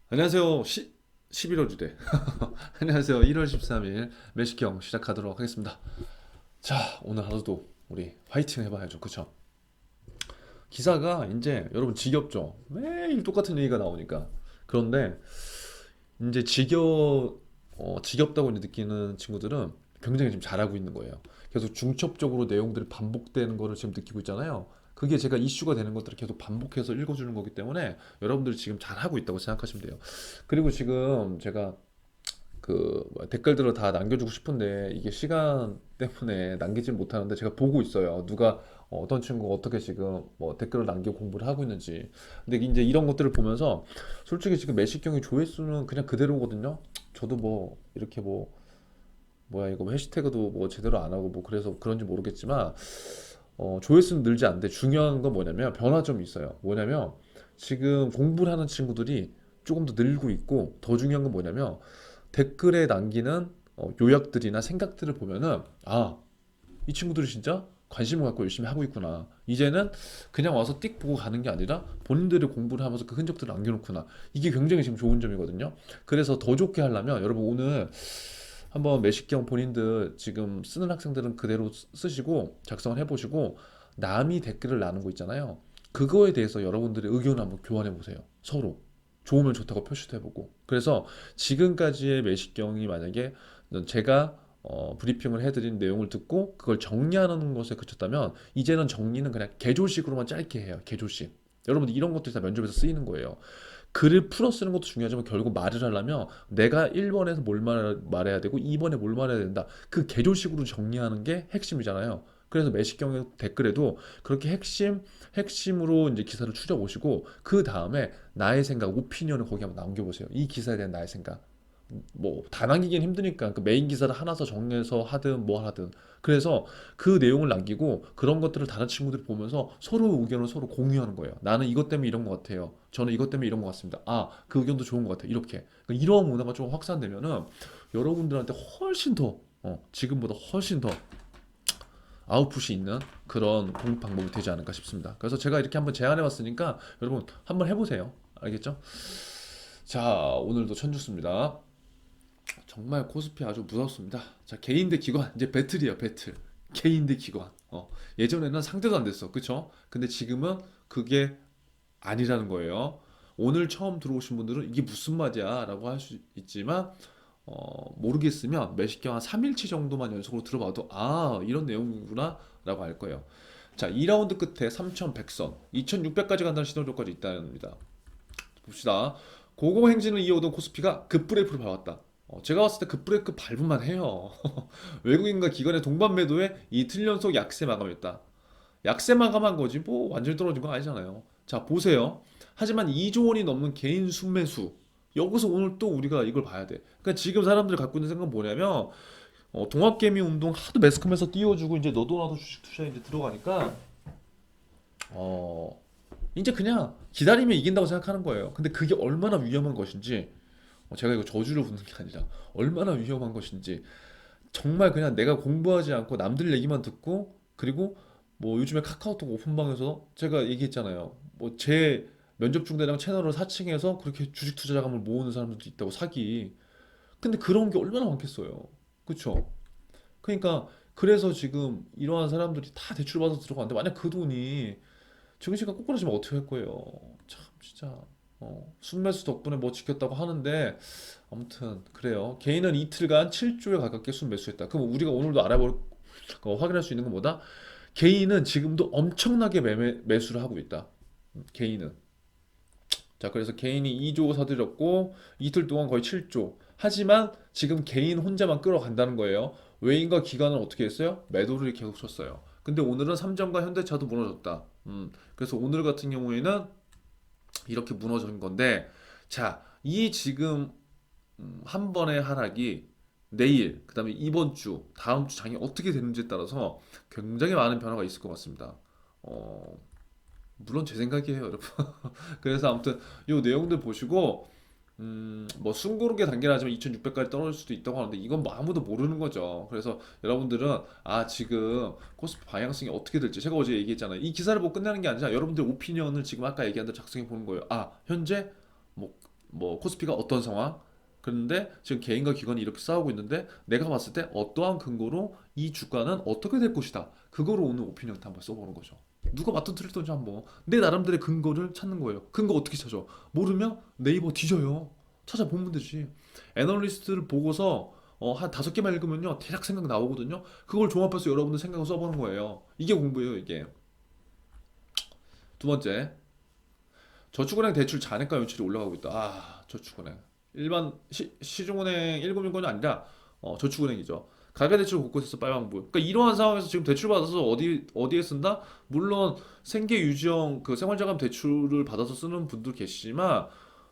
안녕하세요. 11월 주대. 안녕하세요. 1월 13일 매식경 시작하도록 하겠습니다. 자, 오늘 하루도 우리 화이팅 해봐야죠. 그쵸? 기사가 이제 여러분 지겹죠? 매일 똑같은 얘기가 나오니까. 그런데 이제 지겹다고 이제 느끼는 친구들은 굉장히 지금 잘하고 있는 거예요. 계속 중첩적으로 내용들이 반복되는 거를 지금 느끼고 있잖아요. 그게 제가 이슈가 되는 것들을 계속 반복해서 읽어주는 거기 때문에 여러분들이 지금 잘하고 있다고 생각하시면 돼요. 그리고 지금 제가 댓글들을 다 남겨주고 싶은데 이게 시간 때문에 남기질 못하는데 제가 보고 있어요. 누가 어떤 친구가 어떻게 지금 뭐 댓글을 남기고 공부를 하고 있는지. 근데 이제 이런 것들을 보면서 솔직히 지금 매식경의 조회수는 그냥 그대로거든요. 저도 뭐 이렇게 뭐 뭐야 이거 해시태그도 뭐 제대로 안 하고 뭐 그래서 그런지 모르겠지만 조회수는 늘지 않는데 중요한 건 뭐냐면 변화점이 있어요. 뭐냐면 지금 공부를 하는 친구들이 조금 더 늘고 있고 더 중요한 건 뭐냐면 댓글에 남기는 요약들이나 생각들을 보면은 이 친구들이 진짜 관심을 갖고 열심히 하고 있구나. 이제는 그냥 와서 띡 보고 가는 게 아니라 본인들이 공부를 하면서 그 흔적들을 남겨놓구나. 이게 굉장히 지금 좋은 점이거든요. 그래서 더 좋게 하려면 여러분 오늘 한번 매식경 본인들 지금 쓰는 학생들은 그대로 쓰시고 작성을 해보시고 남이 댓글을 나눈 거 있잖아요. 그거에 대해서 여러분들의 의견을 한번 교환해 보세요. 서로. 좋으면 좋다고 표시도 해보고. 그래서 지금까지의 매식경이 만약에 제가 브리핑을 해드린 내용을 듣고 그걸 정리하는 것에 그쳤다면 이제는 정리는 그냥 개조식으로만 짧게 해요. 개조식. 여러분들 이런 것들이 다 면접에서 쓰이는 거예요. 글을 풀어 쓰는 것도 중요하지만 결국 말을 하려면 내가 1번에서 뭘 말해야 되고 2번에 뭘 말해야 된다. 그 개조식으로 정리하는 게 핵심이잖아요. 그래서 매식경의 댓글에도 그렇게 핵심으로 이제 기사를 추려 보시고 그 다음에 나의 생각, 오피니언을 거기 한번 남겨보세요. 이 기사에 대한 나의 생각. 뭐 다 남기긴 힘드니까 그 메인 기사를 하나서 정리해서 하든 뭐 하든 그래서 그 내용을 남기고 그런 것들을 다른 친구들이 보면서 서로 의견을 서로 공유하는 거예요. 나는 이것 때문에 이런 것 같아요. 저는 이것 때문에 이런 것 같습니다. 그 의견도 좋은 것 같아요. 이렇게 그러니까 이런 문화가 좀 확산되면은 여러분들한테 훨씬 더 지금보다 훨씬 더 아웃풋이 있는 그런 공부 방법이 되지 않을까 싶습니다. 그래서 제가 이렇게 한번 제안해 봤으니까 여러분 한번 해보세요. 알겠죠? 자, 오늘도 천주습니다. 정말 코스피 아주 무섭습니다. 자, 개인 대 기관 이제 배틀이에요, 배틀. 개인 대 기관. 예전에는 상대도 안 됐어, 그쵸? 근데 지금은 그게 아니라는 거예요. 오늘 처음 들어오신 분들은 이게 무슨 말이야라고 할 수 있지만 모르겠으면 매식경 한 3일치 정도만 연속으로 들어봐도 이런 내용이구나라고 알 거예요. 자, 2라운드 끝에 3100선, 2600까지 간다는 신호조까지 있다는니다. 봅시다. 고공행진을 이어오던 코스피가 급브레이크를 밟았다. 제가 봤을 때 급브레이크 밟을만 해요. 외국인과 기관의 동반 매도에 이틀 연속 약세 마감했다. 약세 마감한 거지 뭐 완전히 떨어진 건 아니잖아요. 자, 보세요. 하지만 2조 원이 넘는 개인 순매수. 여기서 오늘 또 우리가 이걸 봐야 돼. 그러니까 지금 사람들이 갖고 있는 생각은 뭐냐면 동학개미 운동 하도 매스컴에서 띄워주고 이제 너도 나도 주식 투자에 이제 들어가니까 어 이제 그냥 기다리면 이긴다고 생각하는 거예요. 근데 그게 얼마나 위험한 것인지 제가 이거 저주를 부는 게 아니라 얼마나 위험한 것인지 정말 그냥 내가 공부하지 않고 남들 얘기만 듣고 그리고 뭐 요즘에 카카오톡 오픈방에서 제가 얘기했잖아요. 뭐 제 면접 중대장 채널을 사칭해서 그렇게 주식 투자 자금을 모으는 사람들도 있다고 사기. 근데 그런 게 얼마나 많겠어요. 그쵸? 그러니까 그래서 지금 이러한 사람들이 다 대출 받아서 들어가는데 만약 그 돈이 증시가 꼬꾸라지면 어떻게 할 거예요? 참 진짜 순매수 덕분에 뭐 지켰다고 하는데 아무튼 그래요. 개인은 이틀간 7조에 가깝게 순매수했다. 그럼 우리가 오늘도 확인할 수 있는 건 뭐다? 개인은 지금도 엄청나게 매수를 하고 있다. 개인은. 자, 그래서 개인이 2조 사들였고 이틀 동안 거의 7조. 하지만 지금 개인 혼자만 끌어간다는 거예요. 외인과 기관은 어떻게 했어요? 매도를 계속 쳤어요. 근데 오늘은 삼성과 현대차도 무너졌다. 그래서 오늘 같은 경우에는 이렇게 무너진 건데, 자, 이 지금 한 번의 하락이 내일, 그다음에 이번 주, 다음 주 장이 어떻게 되는지에 따라서 굉장히 많은 변화가 있을 것 같습니다. 어, 물론 제 생각이에요, 여러분. 그래서 아무튼 이 내용들 보시고 뭐 숨고르게 단계는 하지만 2600까지 떨어질 수도 있다고 하는데 이건 뭐 아무도 모르는 거죠. 그래서 여러분들은 지금 코스피 방향성이 어떻게 될지 제가 어제 얘기했잖아요. 이 기사를 보고 끝나는 게 아니라 여러분들 오피니언을 지금 아까 얘기한 대로 작성해 보는 거예요. 현재 뭐 뭐 코스피가 어떤 상황? 그런데 지금 개인과 기관이 이렇게 싸우고 있는데 내가 봤을 때 어떠한 근거로 이 주가는 어떻게 될 것이다. 그거로 오늘 오피니언 한번 써보는 거죠. 누가 맞든 틀리든지 한번 내 나름대로의 근거를 찾는 거예요. 근거 어떻게 찾아? 모르면 네이버 뒤져요. 찾아보면 되지. 애널리스트를 보고서 한 5개만 읽으면요 대략 생각 나오거든요. 그걸 종합해서 여러분들 생각을 써보는 거예요. 이게 공부예요, 이게. 두 번째, 저축은행 대출 잔액과 연출이 올라가고 있다. 아, 저축은행. 일반 시중은행 1금융권이 아니라 저축은행이죠. 가계대출 곳곳에서 빨방불. 그러니까 이러한 상황에서 지금 대출 받아서 어디에 쓴다? 물론 생계 유지형 그 생활자금 대출을 받아서 쓰는 분도 계시지만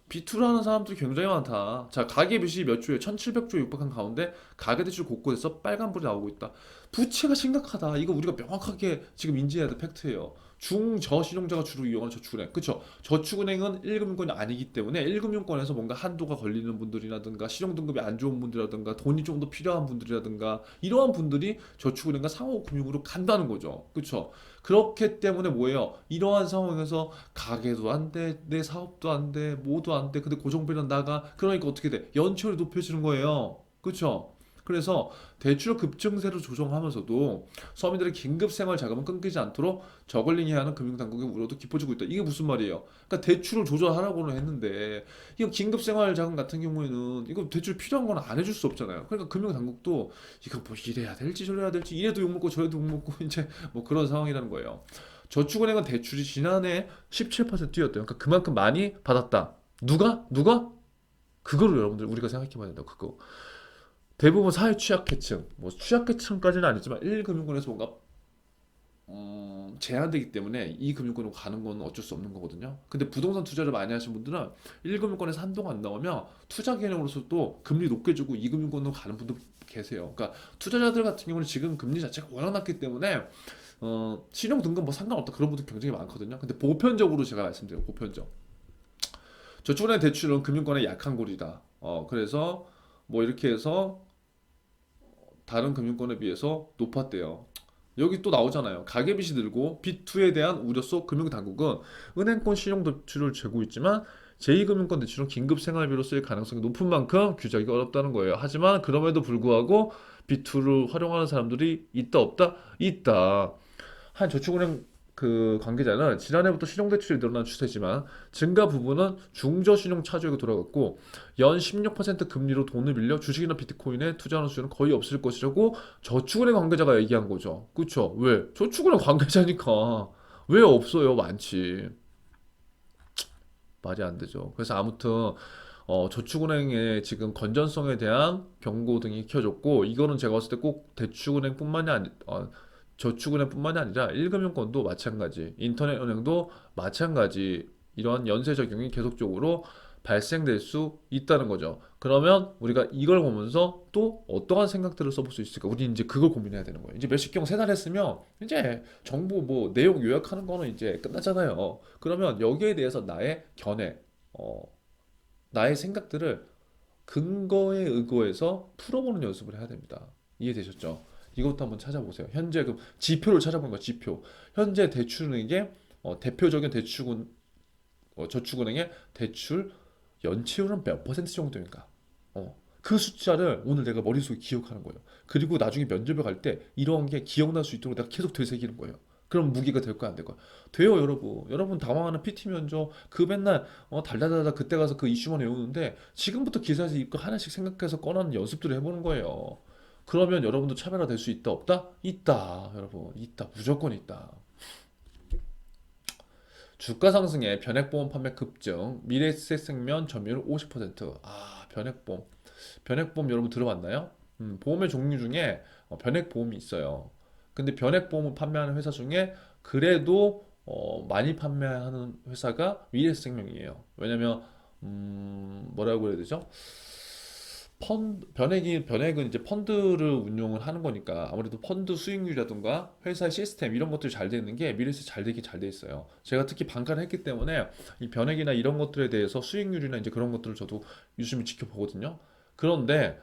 비투를 하는 사람들이 굉장히 많다. 자, 가계빚이 몇 조에 1,700조에 육박한 가운데 가계대출 곳곳에서 빨간불이 나오고 있다. 부채가 심각하다. 이거 우리가 명확하게 지금 인지해야 될 팩트예요. 중저신용자가 주로 이용하는 저축은행. 그쵸? 저축은행은 1금융권이 아니기 때문에 1금융권에서 뭔가 한도가 걸리는 분들이라든가 신용등급이 안 좋은 분들이라든가 돈이 좀 더 필요한 분들이라든가 이러한 분들이 저축은행과 상호금융으로 간다는 거죠. 그쵸? 그렇기 때문에 뭐예요? 이러한 상황에서 가게도 안 돼, 내 사업도 안 돼, 뭐도 안 돼. 근데 고정비는 나가. 그러니까 어떻게 돼? 연체율이 높여지는 거예요. 그쵸? 그래서 대출 급증세를 조정하면서도 서민들의 긴급 생활 자금은 끊기지 않도록 저글링해야 하는 금융당국의 우려도 깊어지고 있다. 이게 무슨 말이에요? 그러니까 대출을 조절하라고는 했는데 이거 긴급 생활 자금 같은 경우에는 이거 대출 필요한 건 안 해줄 수 없잖아요. 그러니까 금융당국도 이거 뭐 이래야 될지 저래야 될지 이래도 욕먹고 저래도 욕먹고 이제 뭐 그런 상황이라는 거예요. 저축은행은 대출이 지난해 17% 뛰었대요. 그러니까 그만큼 많이 받았다. 누가? 누가? 그거를 여러분들 우리가 생각해봐야 된다. 그거. 대부분 사회 취약계층, 뭐 취약계층까지는 아니지만 1금융권에서 뭔가 제한되기 때문에 이 금융권으로 가는 건 어쩔 수 없는 거거든요. 근데 부동산 투자를 많이 하신 분들은 1금융권에서 한도가 안 나오면 투자 개념으로서도 금리 높게 주고 2금융권으로 가는 분도 계세요. 그러니까 투자자들 같은 경우는 지금 금리 자체가 워낙 낮기 때문에 신용 등급 뭐 상관없다 그런 분들 굉장히 많거든요. 근데 보편적으로 제가 말씀드려요. 보편적. 저축은행 대출은 금융권의 약한 고리다. 그래서 뭐 이렇게 해서 다른 금융권에 비해서 높았대요. 여기 또 나오잖아요. 가계빚이 늘고 B2에 대한 우려 속 금융당국은 은행권 신용대출을 재고 있지만 제2금융권 대출은 긴급생활비로 쓰일 가능성이 높은 만큼 규제하기가 어렵다는 거예요. 하지만 그럼에도 불구하고 B2를 활용하는 사람들이 있다 없다? 있다. 한 저축은행 그 관계자는 지난해부터 신용대출이 늘어난 추세지만 증가 부분은 중저신용 차주에게 돌아갔고 연 16% 금리로 돈을 빌려 주식이나 비트코인에 투자하는 수요는 거의 없을 것이라고 저축은행 관계자가 얘기한 거죠. 그쵸? 왜? 저축은행 관계자니까. 왜 없어요? 많지. 말이 안 되죠. 그래서 아무튼 저축은행의 지금 건전성에 대한 경고 등이 켜졌고 이거는 제가 봤을 때 꼭 대축은행뿐만이 아니 저축은행뿐만이 아니라 1금융권도 마찬가지, 인터넷은행도 마찬가지 이런 연쇄 적용이 계속적으로 발생될 수 있다는 거죠. 그러면 우리가 이걸 보면서 또 어떠한 생각들을 써볼 수 있을까? 우리 이제 그걸 고민해야 되는 거예요. 이제 몇십 경 세 달 했으면 이제 정보 뭐 내용 요약하는 거는 이제 끝났잖아요. 그러면 여기에 대해서 나의 견해, 어, 나의 생각들을 근거에 의거해서 풀어보는 연습을 해야 됩니다. 이해되셨죠? 이것도 한번 찾아보세요. 현재 그 지표를 찾아보는 거예요. 지표. 현재 대출은행의 대표적인 저축은행의 대출 연체율은 몇 퍼센트 정도인가? 그 숫자를 오늘 내가 머릿속에 기억하는 거예요. 그리고 나중에 면접에 갈 때 이런 게 기억날 수 있도록 내가 계속 되새기는 거예요. 그럼 무기가 될 거야, 안 될 거야? 돼요, 여러분. 여러분 당황하는 PT 면접 그 맨날 달달달달 그때 가서 그 이슈만 외우는데 지금부터 기사에서 이거 하나씩 생각해서 꺼내는 연습들을 해보는 거예요. 그러면 여러분도 차별화 될 수 있다, 없다? 있다, 여러분. 있다. 무조건 있다. 주가 상승에 변액보험 판매 급증, 미래에셋생명 점유율 50%. 아, 변액보험. 변액보험 여러분 들어봤나요? 보험의 종류 중에 변액보험이 있어요. 근데 변액보험을 판매하는 회사 중에 그래도 많이 판매하는 회사가 미래에셋생명이에요. 왜냐면 뭐라고 해야 되죠? 변액은 이제 펀드를 운용을 하는 거니까 아무래도 펀드 수익률이라든가 회사의 시스템 이런 것들이 잘 되는 게 미래에셋 잘 되긴 잘 돼 있어요. 제가 특히 방간을 했기 때문에 이 변액이나 이런 것들에 대해서 수익률이나 이제 그런 것들을 저도 유심히 지켜보거든요. 그런데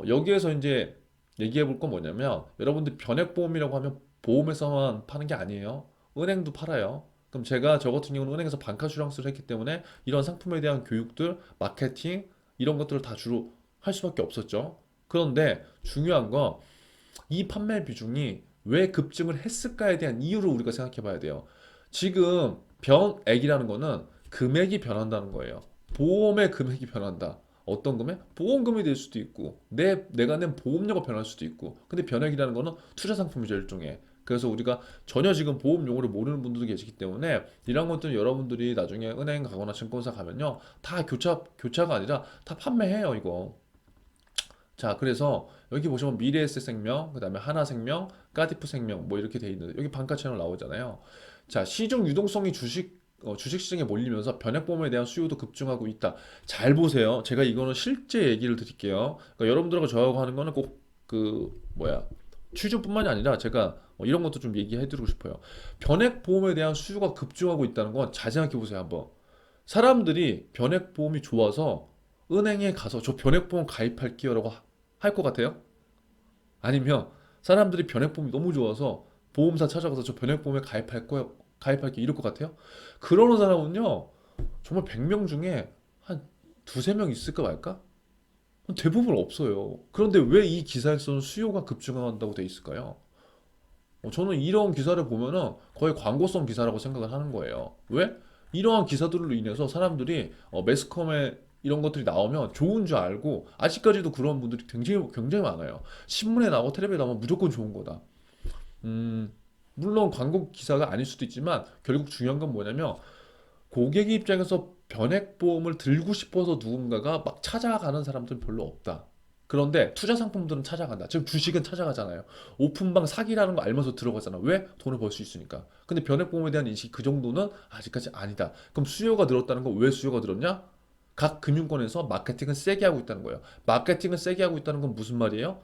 여기에서 이제 얘기해 볼 건 뭐냐면 여러분들 변액보험이라고 하면 보험회사만 파는 게 아니에요. 은행도 팔아요. 그럼 제가 저 같은 경우는 은행에서 반카슈랑스를 했기 때문에 이런 상품에 대한 교육들, 마케팅 이런 것들을 다 주로 할 수밖에 없었죠. 그런데 중요한 건 이 판매 비중이 왜 급증을 했을까에 대한 이유를 우리가 생각해 봐야 돼요. 지금 변액이라는 거는 금액이 변한다는 거예요. 보험의 금액이 변한다. 어떤 금액? 보험금이 될 수도 있고 내가 낸 보험료가 변할 수도 있고 근데 변액이라는 거는 투자 상품이죠 일종의. 그래서 우리가 전혀 지금 보험 용어를 모르는 분들도 계시기 때문에 이런 것들은 여러분들이 나중에 은행 가거나 증권사 가면요 다 교차가 아니라 다 판매해요 이거. 자, 그래서 여기 보시면 미래에셋생명, 그다음에 하나생명, 까디프생명 뭐 이렇게 돼 있는데 여기 반가 채널 나오잖아요. 자, 시중 유동성이 주식 시장에 몰리면서 변액보험에 대한 수요도 급증하고 있다. 잘 보세요. 제가 이거는 실제 얘기를 드릴게요. 그러니까 여러분들하고 저하고 하는 거는 꼭 그 뭐야 취준뿐만이 아니라 제가 이런 것도 좀 얘기해드리고 싶어요. 변액보험에 대한 수요가 급증하고 있다는 건 잘 생각해 보세요 한번. 사람들이 변액보험이 좋아서 은행에 가서 저 변액보험 가입할게요라고 할 것 같아요? 아니면 사람들이 변액보험이 너무 좋아서 보험사 찾아가서 저 변액보험에 가입할 거예요, 가입할게 이럴 것 같아요? 그러는 사람은요, 정말 100명 중에 한 두세 명 있을까 말까? 대부분 없어요. 그런데 왜 이 기사에서는 수요가 급증한다고 돼 있을까요? 저는 이런 기사를 보면은 거의 광고성 기사라고 생각을 하는 거예요. 왜? 이러한 기사들로 인해서 사람들이 매스컴에 이런 것들이 나오면 좋은 줄 알고 아직까지도 그런 분들이 굉장히 많아요. 신문에 나오고 텔레비에 나오면 무조건 좋은 거다. 음, 물론 광고 기사가 아닐 수도 있지만 결국 중요한 건 뭐냐면 고객 입장에서 변액보험을 들고 싶어서 누군가가 막 찾아가는 사람들은 별로 없다. 그런데 투자 상품들은 찾아간다. 지금 주식은 찾아가잖아요. 오픈방 사기라는 거 알면서 들어가잖아. 왜? 돈을 벌 수 있으니까. 근데 변액보험에 대한 인식이 그 정도는 아직까지 아니다. 그럼 수요가 늘었다는 건 왜 수요가 늘었냐? 각 금융권에서 마케팅을 세게 하고 있다는 거예요. 마케팅을 세게 하고 있다는 건 무슨 말이에요?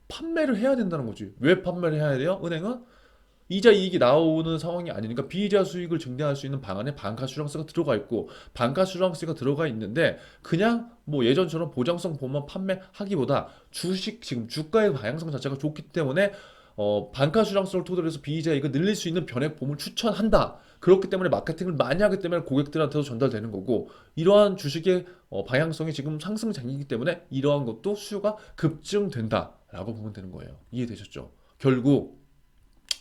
판매를 해야 된다는 거지. 왜 판매를 해야 돼요? 은행은 이자 이익이 나오는 상황이 아니니까 비이자 수익을 증대할 수 있는 방안에 반카슈랑스가 들어가 있고 반카슈랑스가 들어가 있는데 그냥 뭐 예전처럼 보장성 보험만 판매하기보다 주식 지금 주가의 방향성 자체가 좋기 때문에 반카슈랑스를 토대로 해서 비이자 이익을 늘릴 수 있는 변액보험을 추천한다. 그렇기 때문에 마케팅을 많이 하기 때문에 고객들한테도 전달되는 거고 이러한 주식의 방향성이 지금 상승장이기 때문에 이러한 것도 수요가 급증된다라고 보면 되는 거예요. 이해되셨죠? 결국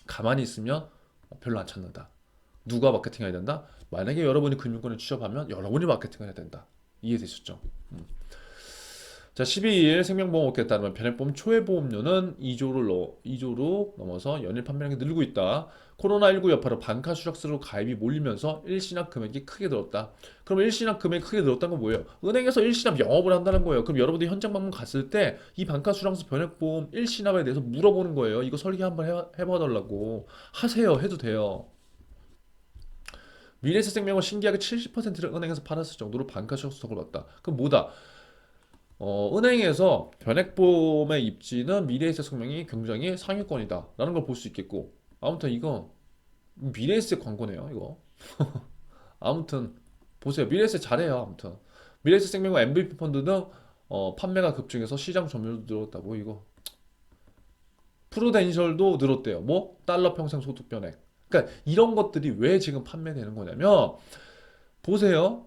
가만히 있으면 별로 안 찾는다. 누가 마케팅해야 된다? 만약에 여러분이 금융권에 취업하면 여러분이 마케팅을 해야 된다. 이해되셨죠? 자, 12일 생명보험업계에 따르면 변액보험 초회보험료는 2조로 넘어서 연일 판매량이 늘고 있다. 코로나19 여파로 반카슈락스로 가입이 몰리면서 일시납 금액이 크게 늘었다. 그럼 일시납 금액이 크게 늘었다는 건 뭐예요? 은행에서 일시납 영업을 한다는 거예요. 그럼 여러분들이 현장 방문 갔을 때 이 반카슈락스 변액보험 일시납에 대해서 물어보는 거예요. 이거 설계 한번 해봐달라고. 하세요. 해도 돼요. 미래에셋생명은 신기하게 70%를 은행에서 팔았을 정도로 반카슈락스 덕을 봤다. 그럼 뭐다? 은행에서 변액보험의 입지는 미래에셋생명이 굉장히 상위권이다 라는 걸 볼 수 있겠고 아무튼 이거 미래에셋 광고네요 이거. 아무튼 보세요. 미래에셋 잘해요. 아무튼 미래에셋생명과 MVP 펀드는 판매가 급증해서 시장 점유율도 늘었다고 이거. 프루덴셜도 늘었대요. 뭐? 달러 평생 소득 변액. 그러니까 이런 것들이 왜 지금 판매되는 거냐면 보세요.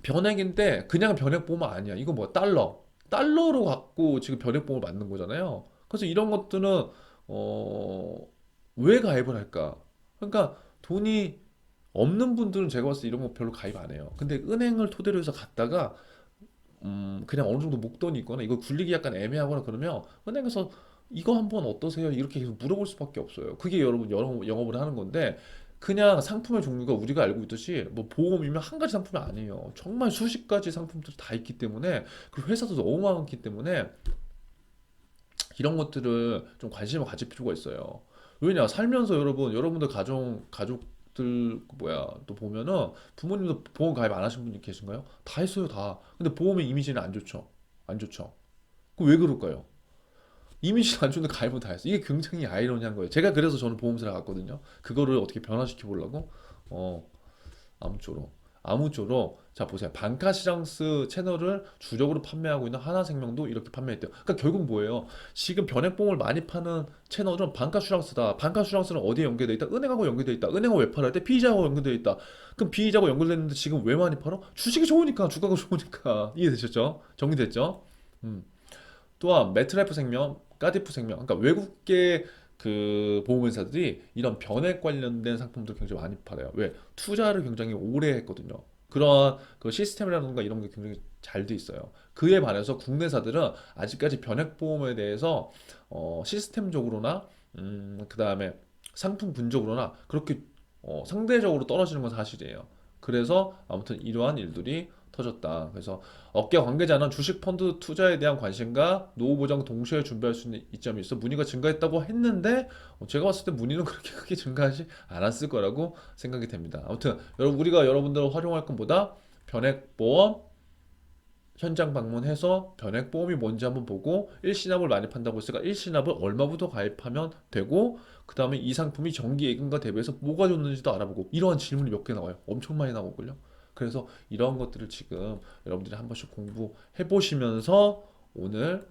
변액인데 그냥 변액보험 아니야. 이거 뭐야? 달러로 갖고 지금 변액보험을 만든 거잖아요. 그래서 이런 것들은 어, 왜 가입을 할까? 그러니까 돈이 없는 분들은 제가 봤을 때 이런 거 별로 가입 안 해요. 근데 은행을 토대로 해서 갔다가 그냥 어느 정도 목돈이 있거나 이거 굴리기 약간 애매하거나 그러면 은행에서 이거 한번 어떠세요? 이렇게 계속 물어볼 수밖에 없어요. 그게 여러분 영업을 하는 건데 그냥 상품의 종류가 우리가 알고 있듯이 뭐 보험이면 한 가지 상품이 아니에요. 정말 수십 가지 상품들이 다 있기 때문에 그리고 회사도 너무 많기 때문에 이런 것들을 좀 관심을 가질 필요가 있어요. 왜냐 살면서 여러분들 가족들 뭐야 또 보면은 부모님도 보험 가입 안 하신 분이 계신가요? 다 했어요 다. 근데 보험의 이미지는 안 좋죠. 안 좋죠. 그 왜 그럴까요? 이미지는 안 좋은데 가입은 다 했어. 이게 굉장히 아이러니한 거예요. 제가 그래서 저는 보험사를 갔거든요. 그거를 어떻게 변화시켜 보려고. 어 아무쪼록 아무쪼록 자 보세요. 반카시랑스 채널을 주력으로 판매하고 있는 하나생명도 이렇게 판매했대요. 그러니까 결국 뭐예요? 지금 변액보험을 많이 파는 채널은 반카슈랑스다. 반카슈랑스는 어디에 연계돼 있다? 은행하고 연계돼 있다. 은행하고 왜 팔아야 돼? 피의자하고 연계돼 있다. 그럼 피의자하고 연결됐는데 지금 왜 많이 팔아? 주식이 좋으니까, 주가가 좋으니까. 이해되셨죠? 정리됐죠? 음. 또한 메트라이프 생명, 까디프 생명, 그러니까 외국계 그 보험회사들이 이런 변액 관련된 상품들 굉장히 많이 팔아요. 왜? 투자를 굉장히 오래 했거든요. 그러한 그 시스템이라든가 이런 게 굉장히 잘 돼 있어요. 그에 반해서 국내사들은 아직까지 변액 보험에 대해서 시스템적으로나 그다음에 상품 분적으로나 그렇게 상대적으로 떨어지는 건 사실이에요. 그래서 아무튼 이러한 일들이 터졌다. 그래서 업계 관계자는 주식 펀드 투자에 대한 관심과 노후 보장 동시에 준비할 수 있는 이점이 있어 문의가 증가했다고 했는데 제가 봤을 때 문의는 그렇게 크게 증가하지 않았을 거라고 생각이 됩니다. 아무튼 여러분 우리가 여러분들을 활용할 것보다 변액보험 현장 방문해서 변액보험이 뭔지 한번 보고 일시납을 많이 판다고 했으니까 일시납을 얼마부터 가입하면 되고 그 다음에 이 상품이 정기 예금과 대비해서 뭐가 좋는지도 알아보고 이러한 질문이 몇 개 나와요. 엄청 많이 나오거든요. 그래서 이러한 것들을 지금 여러분들이 한 번씩 공부해 보시면서 오늘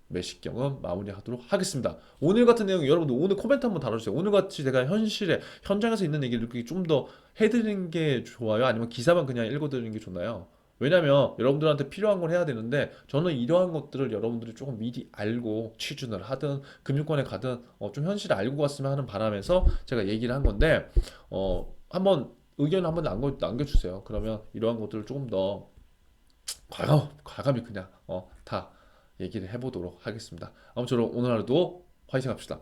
매식경은 마무리하도록 하겠습니다. 오늘 같은 내용 여러분들 오늘 코멘트 한번 달아주세요. 오늘 같이 제가 현실에 현장에서 있는 얘기를 좀 더 해드리는 게 좋아요? 아니면 기사만 그냥 읽어드리는 게 좋나요? 왜냐면 여러분들한테 필요한 걸 해야 되는데 저는 이러한 것들을 여러분들이 조금 미리 알고 취준을 하든 금융권에 가든 좀 현실을 알고 갔으면 하는 바람에서 제가 얘기를 한 건데 한번 의견 한번 남겨주세요. 그러면 이러한 것들을 조금 더 과감히 그냥 다 얘기를 해보도록 하겠습니다. 아무쪼록 오늘 하루도 화이팅 합시다.